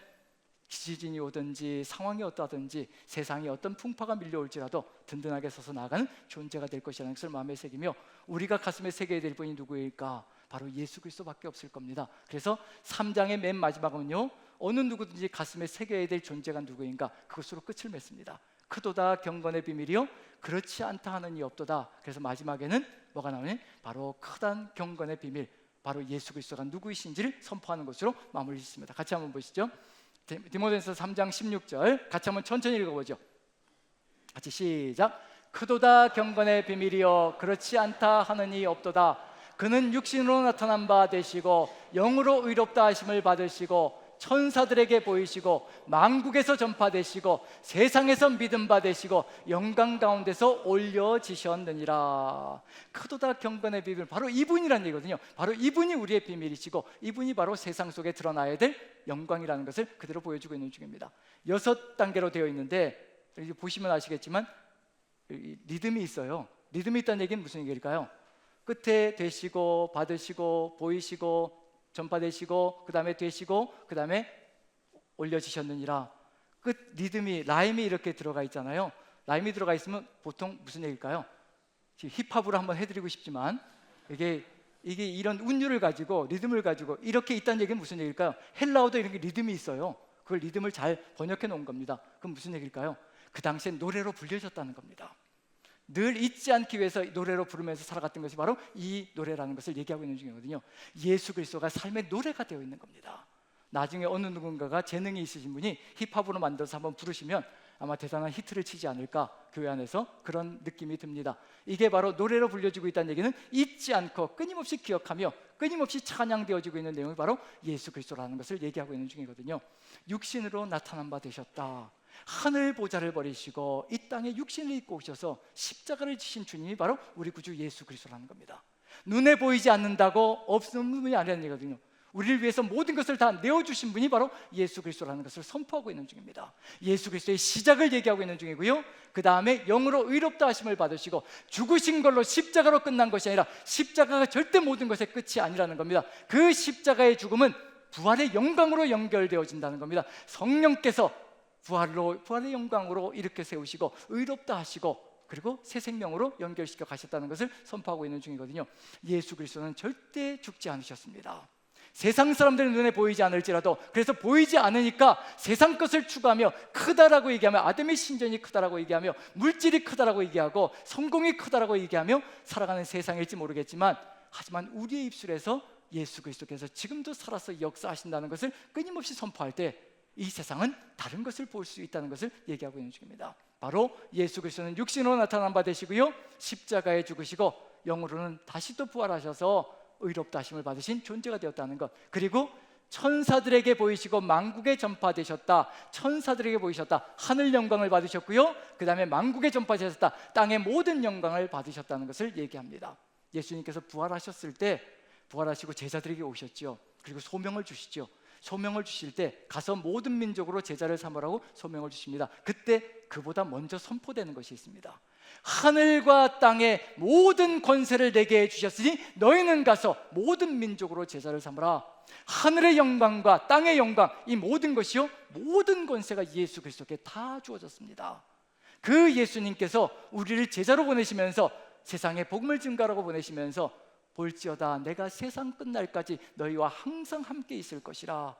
지진이 오든지 상황이 어떠하든지 세상에 어떤 풍파가 밀려올지라도 든든하게 서서 나아가는 존재가 될 것이라는 것을 마음에 새기며, 우리가 가슴에 새겨야 될 분이 누구일까? 바로 예수 그리스도밖에 없을 겁니다. 그래서 3장의 맨 마지막은요, 어느 누구든지 가슴에 새겨야 될 존재가 누구인가, 그것으로 끝을 맺습니다. 크도다 경건의 비밀이요, 그렇지 않다 하는 이 없도다. 그래서 마지막에는 뭐가 나오니? 바로 크단 경건의 비밀, 바로 예수 그리스도가 누구이신지를 선포하는 것으로 마무리 짓습니다. 같이 한번 보시죠. 디모데전서 3장 16절 같이 한번 천천히 읽어보죠. 같이 시작. 크도다 경건의 비밀이요, 그렇지 않다 하는 이 없도다. 그는 육신으로 나타난 바 되시고 영으로 의롭다 하심을 받으시고 천사들에게 보이시고 만국에서 전파되시고 세상에서 믿음 받으시고 영광 가운데서 올려지셨느니라. 크도다 경건의 비밀, 바로 이분이라는 얘기거든요. 바로 이분이 우리의 비밀이시고 이분이 바로 세상 속에 드러나야 될 영광이라는 것을 그대로 보여주고 있는 중입니다. 6단계로 되어 있는데 보시면 아시겠지만 리듬이 있어요. 리듬이 있다는 얘기는 무슨 얘기일까요? 끝에 되시고 받으시고 보이시고 전파되시고 그 다음에 되시고 그 다음에 올려지셨느니라. 끝 리듬이 라임이 이렇게 들어가 있잖아요. 라임이 들어가 있으면 보통 무슨 얘기일까요? 힙합으로 한번 해드리고 싶지만 이게 이런 운율을 가지고 리듬을 가지고 이렇게 있다는 얘기는 무슨 얘기일까요? 헬라어도 이렇게 리듬이 있어요. 그걸 리듬을 잘 번역해 놓은 겁니다. 그럼 무슨 얘기일까요? 그 당시에 노래로 불려졌다는 겁니다. 늘 잊지 않기 위해서 노래로 부르면서 살아갔던 것이 바로 이 노래라는 것을 얘기하고 있는 중이거든요. 예수 그리스도가 삶의 노래가 되어 있는 겁니다. 나중에 어느 누군가가 재능이 있으신 분이 힙합으로 만들어서 한번 부르시면 아마 대단한 히트를 치지 않을까, 교회 안에서 그런 느낌이 듭니다. 이게 바로 노래로 불려지고 있다는 얘기는 잊지 않고 끊임없이 기억하며 끊임없이 찬양되어지고 있는 내용이 바로 예수 그리스도라는 것을 얘기하고 있는 중이거든요. 육신으로 나타난 바 되셨다. 하늘 보좌를 버리시고 이 땅에 육신을 입고 오셔서 십자가를 지신 주님이 바로 우리 구주 예수 그리스도라는 겁니다. 눈에 보이지 않는다고 없는 분이 아니라는 얘기거든요. 우리를 위해서 모든 것을 다 내어주신 분이 바로 예수 그리스도라는 것을 선포하고 있는 중입니다. 예수 그리스도의 시작을 얘기하고 있는 중이고요, 그 다음에 영으로 의롭다 하심을 받으시고 죽으신 걸로 십자가로 끝난 것이 아니라 십자가가 절대 모든 것의 끝이 아니라는 겁니다. 그 십자가의 죽음은 부활의 영광으로 연결되어진다는 겁니다. 성령께서 부활의 영광으로 이렇게 세우시고 의롭다 하시고 그리고 새 생명으로 연결시켜 가셨다는 것을 선포하고 있는 중이거든요. 예수 그리스도는 절대 죽지 않으셨습니다. 세상 사람들의 눈에 보이지 않을지라도, 그래서 보이지 않으니까 세상 것을 추구하며 크다라고 얘기하며 아담의 신전이 크다라고 얘기하며 물질이 크다라고 얘기하고 성공이 크다라고 얘기하며 살아가는 세상일지 모르겠지만, 하지만 우리의 입술에서 예수 그리스도께서 지금도 살아서 역사하신다는 것을 끊임없이 선포할 때 이 세상은 다른 것을 볼 수 있다는 것을 얘기하고 있는 중입니다. 바로 예수 그리스도는 육신으로 나타난 바 되시고요, 십자가에 죽으시고 영으로는 다시 또 부활하셔서 의롭다 하심을 받으신 존재가 되었다는 것, 그리고 천사들에게 보이시고 만국에 전파되셨다. 천사들에게 보이셨다. 하늘 영광을 받으셨고요, 그 다음에 만국에 전파되셨다. 땅의 모든 영광을 받으셨다는 것을 얘기합니다. 예수님께서 부활하셨을 때 부활하시고 제자들에게 오셨죠. 그리고 소명을 주시죠. 소명을 주실 때 가서 모든 민족으로 제자를 삼으라고 소명을 주십니다. 그때 그보다 먼저 선포되는 것이 있습니다. 하늘과 땅의 모든 권세를 내게 주셨으니 너희는 가서 모든 민족으로 제자를 삼으라. 하늘의 영광과 땅의 영광, 이 모든 것이요, 모든 권세가 예수 그리스도께 다 주어졌습니다. 그 예수님께서 우리를 제자로 보내시면서 세상에 복음을 증가하라고 보내시면서 볼지어다 내가 세상 끝날까지 너희와 항상 함께 있을 것이라.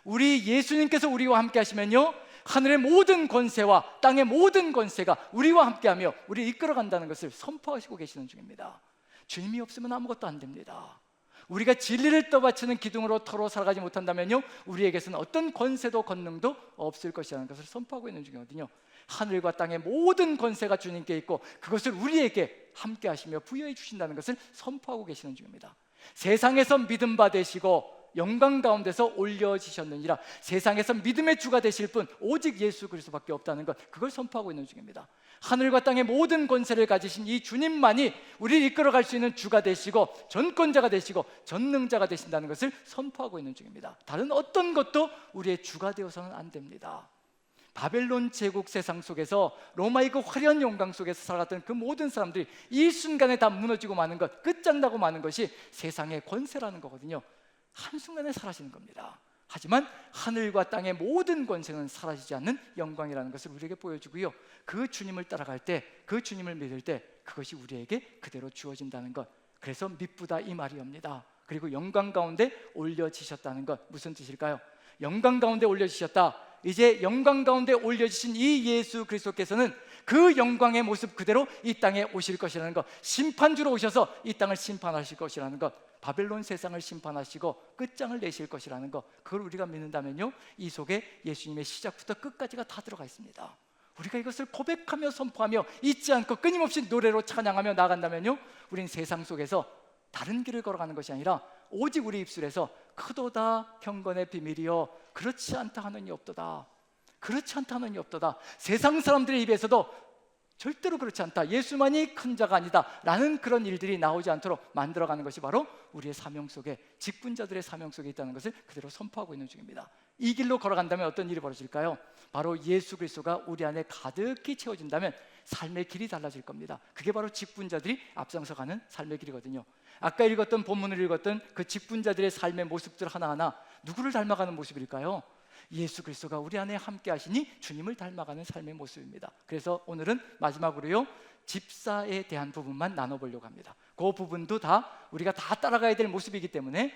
우리 예수님께서 우리와 함께 하시면요, 하늘의 모든 권세와 땅의 모든 권세가 우리와 함께하며 우리를 이끌어간다는 것을 선포하시고 계시는 중입니다. 주님이 없으면 아무것도 안 됩니다. 우리가 진리를 떠받치는 기둥으로 터로 살아가지 못한다면요, 우리에게서는 어떤 권세도 권능도 없을 것이라는 것을 선포하고 있는 중이거든요. 하늘과 땅의 모든 권세가 주님께 있고 그것을 우리에게 함께 하시며 부여해 주신다는 것을 선포하고 계시는 중입니다. 세상에서 믿음 받으시고 영광 가운데서 올려지셨느니라. 세상에서 믿음의 주가 되실 분 오직 예수 그리스도밖에 없다는 것, 그걸 선포하고 있는 중입니다. 하늘과 땅의 모든 권세를 가지신 이 주님만이 우리를 이끌어갈 수 있는 주가 되시고 전권자가 되시고 전능자가 되신다는 것을 선포하고 있는 중입니다. 다른 어떤 것도 우리의 주가 되어서는 안 됩니다. 바벨론 제국 세상 속에서 로마의 그 화려한 영광 속에서 살아갔던 그 모든 사람들이 이 순간에 다 무너지고 마는 것, 끝장나고 마는 것이 세상의 권세라는 거거든요. 한순간에 사라지는 겁니다. 하지만 하늘과 땅의 모든 권세는 사라지지 않는 영광이라는 것을 우리에게 보여주고요, 그 주님을 따라갈 때, 그 주님을 믿을 때 그것이 우리에게 그대로 주어진다는 것, 그래서 미쁘다 이 말이옵니다. 그리고 영광 가운데 올려지셨다는 것, 무슨 뜻일까요? 영광 가운데 올려지셨다. 이제 영광 가운데 올려지신 이 예수 그리스도께서는 그 영광의 모습 그대로 이 땅에 오실 것이라는 것, 심판주로 오셔서 이 땅을 심판하실 것이라는 것, 바벨론 세상을 심판하시고 끝장을 내실 것이라는 것, 그걸 우리가 믿는다면요, 이 속에 예수님의 시작부터 끝까지가 다 들어가 있습니다. 우리가 이것을 고백하며 선포하며 잊지 않고 끊임없이 노래로 찬양하며 나간다면요, 우린 세상 속에서 다른 길을 걸어가는 것이 아니라 오직 우리 입술에서 크도다 경건의 비밀이요 그렇지 않다 하는 이 없도다, 그렇지 않다 하는 이 없도다. 세상 사람들의 입에서도 절대로 그렇지 않다, 예수만이 큰 자가 아니다 라는 그런 일들이 나오지 않도록 만들어가는 것이 바로 우리의 사명 속에, 직분자들의 사명 속에 있다는 것을 그대로 선포하고 있는 중입니다. 이 길로 걸어간다면 어떤 일이 벌어질까요? 바로 예수 그리스도가 우리 안에 가득히 채워진다면 삶의 길이 달라질 겁니다. 그게 바로 직분자들이 앞장서 가는 삶의 길이거든요. 아까 읽었던 본문을 읽었던 그 직분자들의 삶의 모습들 하나하나 누구를 닮아가는 모습일까요? 예수 그리스도가 우리 안에 함께 하시니 주님을 닮아가는 삶의 모습입니다. 그래서 오늘은 마지막으로요, 집사에 대한 부분만 나눠보려고 합니다. 그 부분도 다 우리가 다 따라가야 될 모습이기 때문에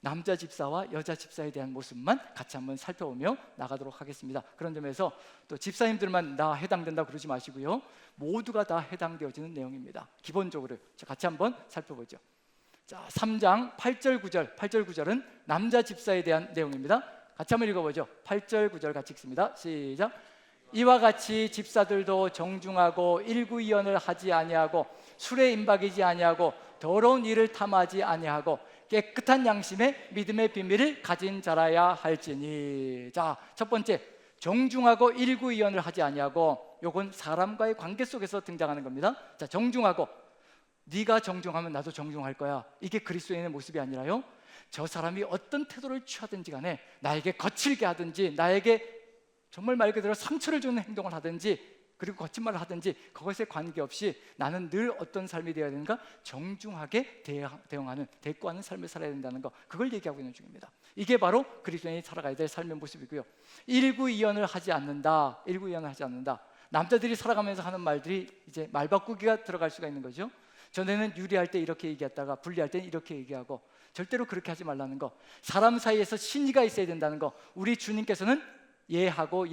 남자 집사와 여자 집사에 대한 모습만 같이 한번 살펴보며 나가도록 하겠습니다. 그런 점에서 또 집사님들만 나 해당된다 그러지 마시고요, 모두가 다 해당되어지는 내용입니다. 기본적으로 같이 한번 살펴보죠. 자, 3장 8절 9절, 8절 9절은 남자 집사에 대한 내용입니다. 같이 한번 읽어보죠. 8절 9절 같이 읽습니다. 시작. 이와 같이 집사들도 정중하고 일구이연을 하지 아니하고 술에 임박이지 아니하고 더러운 일을 탐하지 아니하고 깨끗한 양심에 믿음의 비밀을 가진 자라야 할지니. 자, 첫 번째, 정중하고 일구이연을 하지 아니하고, 요건 사람과의 관계 속에서 등장하는 겁니다. 자, 정중하고, 네가 정중하면 나도 정중할 거야, 이게 그리스도인의 모습이 아니라요, 저 사람이 어떤 태도를 취하든지 간에 나에게 거칠게 하든지 나에게 정말 말 그대로 상처를 주는 행동을 하든지 그리고 거친 말을 하든지 그것에 관계없이 나는 늘 어떤 삶이 되어야 되는가? 정중하게 대응하는, 대꾸하는 삶을 살아야 된다는 거, 그걸 얘기하고 있는 중입니다. 이게 바로 그리스도인이 살아가야 될 삶의 모습이고요. 일구이연을 하지 않는다, 일구이연을 하지 않는다. 남자들이 살아가면서 하는 말들이 이제 말바꾸기가 들어갈 수가 있는 거죠. 전에는 유리할 때 이렇게 얘기했다가 분리할 때는 이렇게 얘기하고, 절대로 그렇게 하지 말라는 거, 사람 사이에서 신의가 있어야 된다는 거, 우리 주님께서는 예하고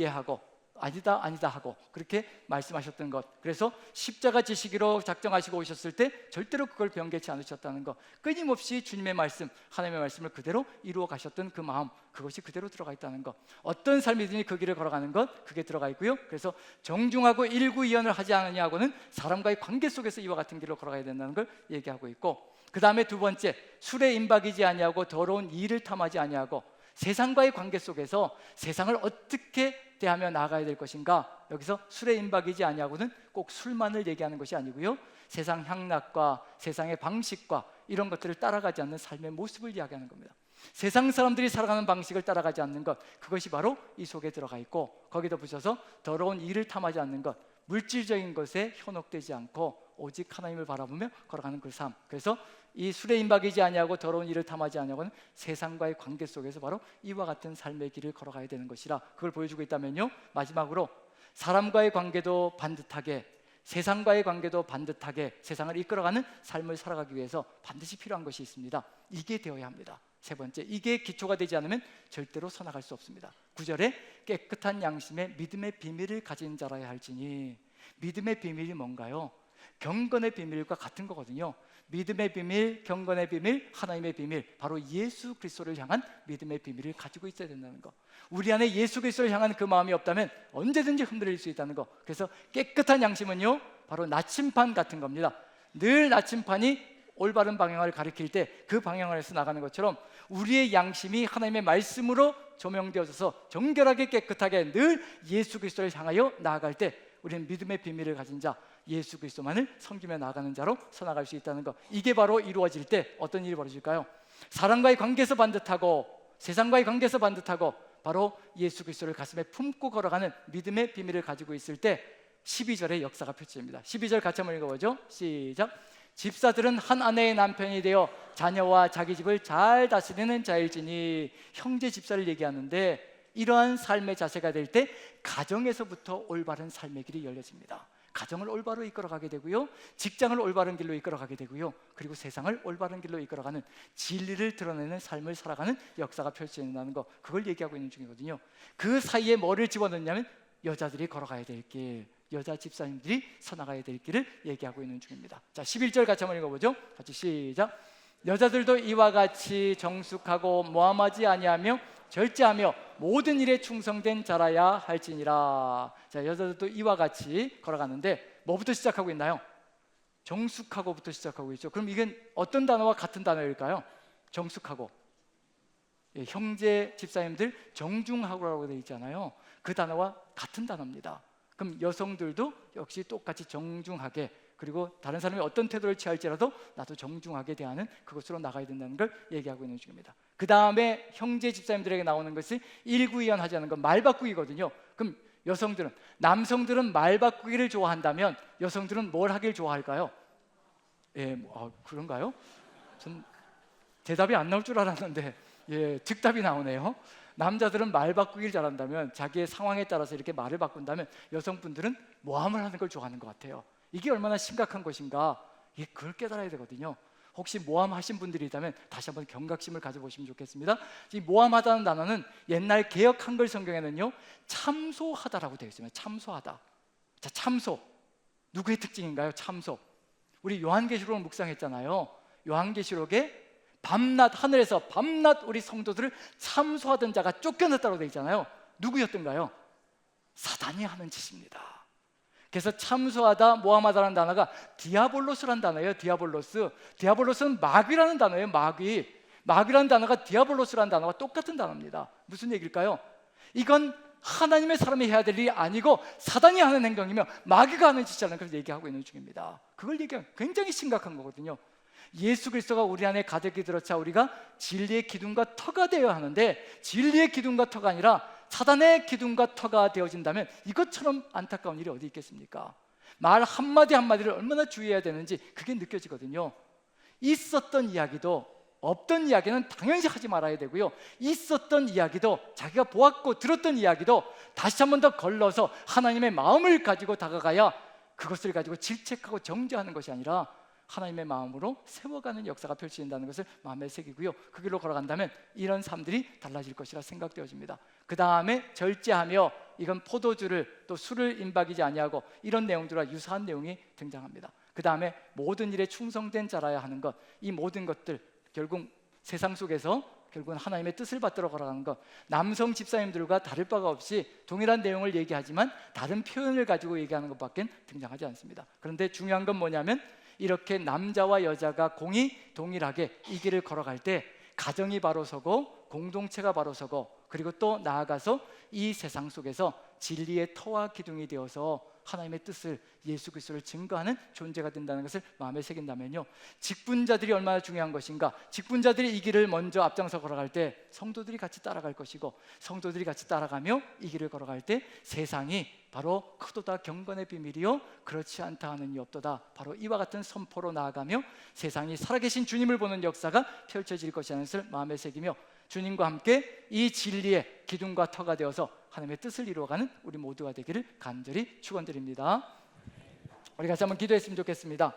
아니다 아니다 하고 그렇게 말씀하셨던 것, 그래서 십자가 지시기로 작정하시고 오셨을 때 절대로 그걸 변개치 않으셨다는 것, 끊임없이 주님의 말씀, 하나님의 말씀을 그대로 이루어 가셨던 그 마음, 그것이 그대로 들어가 있다는 것, 어떤 삶이든지 그 길을 걸어가는 것, 그게 들어가 있고요. 그래서 정중하고 일구이연을 하지 않느냐고는 사람과의 관계 속에서 이와 같은 길을 걸어가야 된다는 걸 얘기하고 있고, 그 다음에 두 번째, 술에 임박이지 아니하고 더러운 일을 탐하지 아니하고, 세상과의 관계 속에서 세상을 어떻게 대하며 나아가야 될 것인가, 여기서 술에 임박이지 아니하고는 꼭 술만을 얘기하는 것이 아니고요, 세상 향락과 세상의 방식과 이런 것들을 따라가지 않는 삶의 모습을 이야기하는 겁니다. 세상 사람들이 살아가는 방식을 따라가지 않는 것, 그것이 바로 이 속에 들어가 있고, 거기다 붙여서 더러운 일을 탐하지 않는 것, 물질적인 것에 현혹되지 않고 오직 하나님을 바라보며 걸어가는 그 삶. 그래서 이 술에 임박이지 아니하고 더러운 일을 탐하지 아니하고는 세상과의 관계 속에서 바로 이와 같은 삶의 길을 걸어가야 되는 것이라, 그걸 보여주고 있다면요, 마지막으로 사람과의 관계도 반듯하게, 세상과의 관계도 반듯하게 세상을 이끌어가는 삶을 살아가기 위해서 반드시 필요한 것이 있습니다. 이게 되어야 합니다. 세 번째, 이게 기초가 되지 않으면 절대로 서나갈 수 없습니다. 9절에 깨끗한 양심에 믿음의 비밀을 가진 자라야 할지니. 믿음의 비밀이 뭔가요? 경건의 비밀과 같은 거거든요. 믿음의 비밀, 경건의 비밀, 하나님의 비밀, 바로 예수 그리스도를 향한 믿음의 비밀을 가지고 있어야 된다는 거. 우리 안에 예수 그리스도를 향한 그 마음이 없다면 언제든지 흔들릴 수 있다는 거. 그래서 깨끗한 양심은요, 바로 나침판 같은 겁니다. 늘 나침판이 올바른 방향을 가리킬 때 그 방향을 해서 나가는 것처럼 우리의 양심이 하나님의 말씀으로 조명되어져서 정결하게 깨끗하게 늘 예수 그리스도를 향하여 나아갈 때 우리는 믿음의 비밀을 가진 자, 예수 그리스도만을 섬기며 나아가는 자로 서나갈 수 있다는 것, 이게 바로 이루어질 때 어떤 일이 벌어질까요? 사람과의 관계에서 반듯하고 세상과의 관계에서 반듯하고 바로 예수 그리스도를 가슴에 품고 걸어가는 믿음의 비밀을 가지고 있을 때 12절의 역사가 펼쳐집니다. 12절 같이 한번 읽어보죠. 시작. 집사들은 한 아내의 남편이 되어 자녀와 자기 집을 잘 다스리는 자일지니. 형제 집사를 얘기하는데 이러한 삶의 자세가 될 때 가정에서부터 올바른 삶의 길이 열려집니다. 가정을 올바로 이끌어가게 되고요, 직장을 올바른 길로 이끌어가게 되고요, 그리고 세상을 올바른 길로 이끌어가는 진리를 드러내는 삶을 살아가는 역사가 펼쳐진다는 거, 그걸 얘기하고 있는 중이거든요. 그 사이에 뭐를 집어넣냐면 여자들이 걸어가야 될 길, 여자 집사님들이 서나가야 될 길을 얘기하고 있는 중입니다. 자, 11절 같이 한번 읽어보죠. 같이 시작. 여자들도 이와 같이 정숙하고 모함하지 아니하며 절제하며 모든 일에 충성된 자라야 할지니라. 자, 여자들도 이와 같이 걸어가는데 뭐부터 시작하고 있나요? 정숙하고부터 시작하고 있죠. 그럼 이건 어떤 단어와 같은 단어일까요? 정숙하고. 예, 형제 집사님들 정중하고라고 되어 있잖아요. 그 단어와 같은 단어입니다. 그럼 여성들도 역시 똑같이 정중하게, 그리고 다른 사람이 어떤 태도를 취할지라도 나도 정중하게 대하는 그것으로 나가야 된다는 걸 얘기하고 있는 중입니다. 그 다음에 형제 집사님들에게 나오는 것이 일구이연하지 않은 건 말바꾸기거든요. 그럼 여성들은, 남성들은 말바꾸기를 좋아한다면 여성들은 뭘 하길 좋아할까요? 예, 그런가요? 전 대답이 안 나올 줄 알았는데 예, 즉답이 나오네요. 남자들은 말 바꾸기를 잘한다면, 자기의 상황에 따라서 이렇게 말을 바꾼다면 여성분들은 모함을 하는 걸 좋아하는 것 같아요. 이게 얼마나 심각한 것인가, 그걸 깨달아야 되거든요. 혹시 모함하신 분들이 있다면 다시 한번 경각심을 가져보시면 좋겠습니다. 이 모함하다는 단어는 옛날 개역 한글 성경에는요 참소하다라고 되어 있습니다. 참소하다. 자, 참소 누구의 특징인가요? 참소. 우리 요한계시록을 묵상했잖아요. 요한계시록에 밤낮, 하늘에서 밤낮 우리 성도들을 참소하던 자가 쫓겨났다고 되어 있잖아요. 누구였던가요? 사단이 하는 짓입니다. 그래서 참소하다, 모함하다라는 단어가 디아볼로스라는 단어예요. 디아볼로스. 디아볼로스는 마귀라는 단어예요. 마귀라는 단어가 디아볼로스라는 단어와 똑같은 단어입니다. 무슨 얘기일까요? 이건 하나님의 사람이 해야 될 일이 아니고 사단이 하는 행동이며 마귀가 하는 짓이라는 걸 얘기하고 있는 중입니다. 그걸 얘기하면 굉장히 심각한 거거든요. 예수 그리스도가 우리 안에 가득히 들어차 우리가 진리의 기둥과 터가 되어야 하는데, 진리의 기둥과 터가 아니라 사단의 기둥과 터가 되어진다면 이것처럼 안타까운 일이 어디 있겠습니까? 말 한마디 한마디를 얼마나 주의해야 되는지 그게 느껴지거든요. 있었던 이야기도, 없던 이야기는 당연히 하지 말아야 되고요, 있었던 이야기도, 자기가 보았고 들었던 이야기도 다시 한 번 더 걸러서 하나님의 마음을 가지고 다가가야 그것을 가지고 질책하고 정죄하는 것이 아니라 하나님의 마음으로 세워가는 역사가 펼쳐진다는 것을 마음에 새기고요, 그 길로 걸어간다면 이런 삶들이 달라질 것이라 생각되어집니다. 그 다음에 절제하며, 이건 포도주를 또 술을 임박이지 아니하고, 이런 내용들과 유사한 내용이 등장합니다. 그 다음에 모든 일에 충성된 자라야 하는 것, 이 모든 것들 결국 세상 속에서 결국은 하나님의 뜻을 받들어 걸어가는 것, 남성 집사님들과 다를 바가 없이 동일한 내용을 얘기하지만 다른 표현을 가지고 얘기하는 것밖에 등장하지 않습니다. 그런데 중요한 건 뭐냐면, 이렇게 남자와 여자가 공이 동일하게 이 길을 걸어갈 때 가정이 바로 서고 공동체가 바로 서고, 그리고 또 나아가서 이 세상 속에서 진리의 터와 기둥이 되어서 하나님의 뜻을, 예수 그리스도를 증거하는 존재가 된다는 것을 마음에 새긴다면요, 직분자들이 얼마나 중요한 것인가. 직분자들이 이 길을 먼저 앞장서 걸어갈 때 성도들이 같이 따라갈 것이고, 성도들이 같이 따라가며 이 길을 걸어갈 때 세상이 바로 크도다 경건의 비밀이요 그렇지 않다 하는 이 없도다, 바로 이와 같은 선포로 나아가며 세상이 살아계신 주님을 보는 역사가 펼쳐질 것이라는 것을 마음에 새기며, 주님과 함께 이 진리의 기둥과 터가 되어서 하나님의 뜻을 이루어가는 우리 모두가 되기를 간절히 축원드립니다. 우리 같이 한번 기도했으면 좋겠습니다.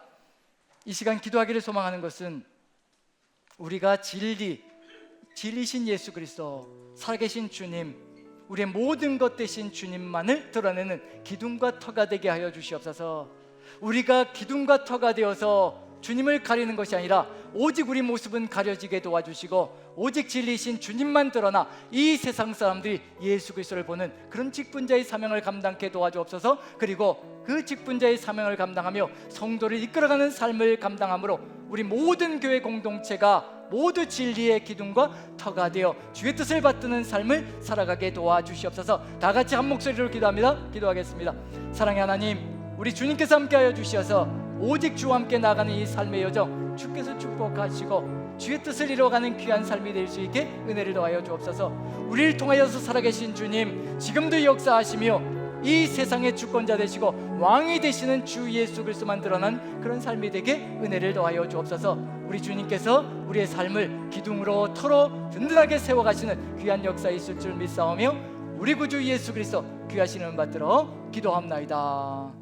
이 시간 기도하기를 소망하는 것은 우리가 진리신 예수 그리스도, 살아계신 주님, 우리의 모든 것 되신 주님만을 드러내는 기둥과 터가 되게 하여 주시옵소서. 우리가 기둥과 터가 되어서 주님을 가리는 것이 아니라 오직 우리 모습은 가려지게 도와주시고, 오직 진리이신 주님만 드러나 이 세상 사람들이 예수 그리스도를 보는 그런 직분자의 사명을 감당케 도와주옵소서. 그리고 그 직분자의 사명을 감당하며 성도를 이끌어가는 삶을 감당함으로 우리 모든 교회 공동체가 모두 진리의 기둥과 터가 되어 주의 뜻을 받드는 삶을 살아가게 도와주시옵소서. 다 같이 한 목소리로 기도합니다. 기도하겠습니다. 사랑의 하나님, 우리 주님께서 함께하여 주시어서 오직 주와 함께 나가는 이 삶의 여정 주께서 축복하시고 주의 뜻을 이루어가는 귀한 삶이 될 수 있게 은혜를 더하여 주옵소서. 우리를 통하여서 살아계신 주님, 지금도 역사하시며 이 세상의 주권자 되시고 왕이 되시는 주 예수 그리스도만 드러난 그런 삶이 되게 은혜를 더하여 주옵소서. 우리 주님께서 우리의 삶을 기둥으로 터로 든든하게 세워가시는 귀한 역사에 있을 줄 믿사오며 우리 구주 예수 그리스도 귀하신 은 받들어 기도합나이다.